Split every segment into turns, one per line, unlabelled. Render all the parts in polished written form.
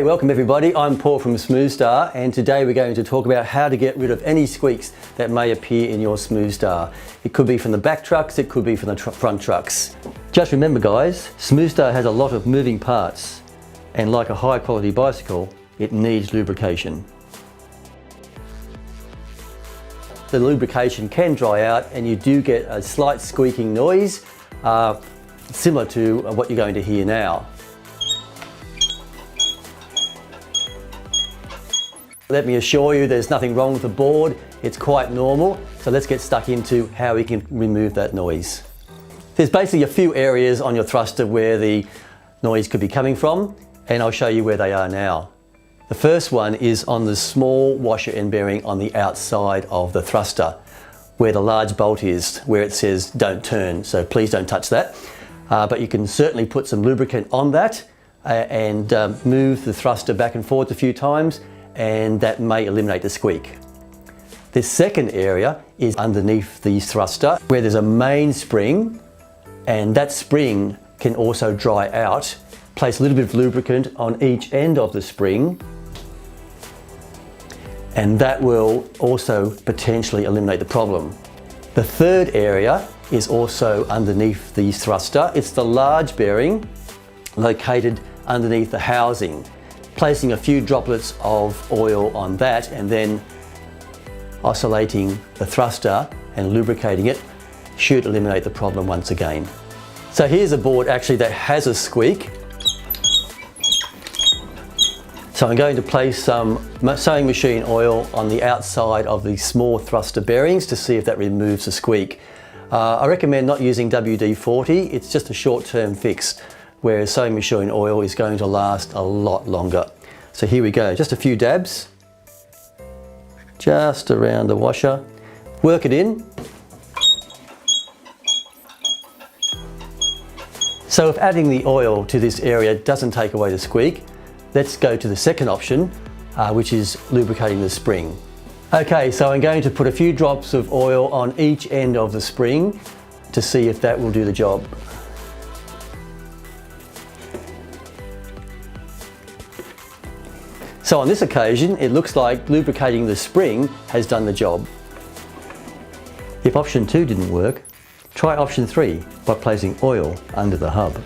Okay, welcome everybody. I'm Paul from SmoothStar, and today we're going to talk about how to get rid of any squeaks that may appear in your SmoothStar. It could be from the back trucks, it could be from the front trucks. Just remember guys, SmoothStar has a lot of moving parts, and like a high quality bicycle, it needs lubrication. The lubrication can dry out and you do get a slight squeaking noise, similar to what you're going to hear now. Let me assure you there's nothing wrong with the board, it's quite normal, so let's get stuck into how we can remove that noise. There's basically a few areas on your thruster where the noise could be coming from, and I'll show you where they are now. The first one is on the small washer end bearing on the outside of the thruster, where the large bolt is, where it says don't turn, so please don't touch that. But you can certainly put some lubricant on that and move the thruster back and forth a few times, and that may eliminate the squeak. This second area is underneath the thruster where there's a main spring, and that spring can also dry out. Place a little bit of lubricant on each end of the spring, and that will also potentially eliminate the problem. The third area is also underneath the thruster. It's the large bearing located underneath the housing. Placing a few droplets of oil on that and then oscillating the thruster and lubricating it should eliminate the problem once again. So here's a board actually that has a squeak. So I'm going to place some sewing machine oil on the outside of the small thruster bearings to see if that removes the squeak. I recommend not using WD-40, it's just a short-term fix, whereas sewing machine oil is going to last a lot longer. So here we go, just a few dabs, just around the washer, work it in. So if adding the oil to this area doesn't take away the squeak, let's go to the second option, which is lubricating the spring. Okay, so I'm going to put a few drops of oil on each end of the spring to see if that will do the job. So on this occasion, it looks like lubricating the spring has done the job. If option 2 didn't work, try option 3 by placing oil under the hub.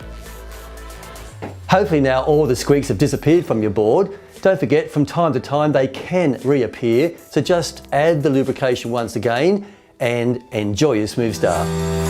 Hopefully now all the squeaks have disappeared from your board. Don't forget, from time to time they can reappear, so just add the lubrication once again and enjoy your SmoothStar.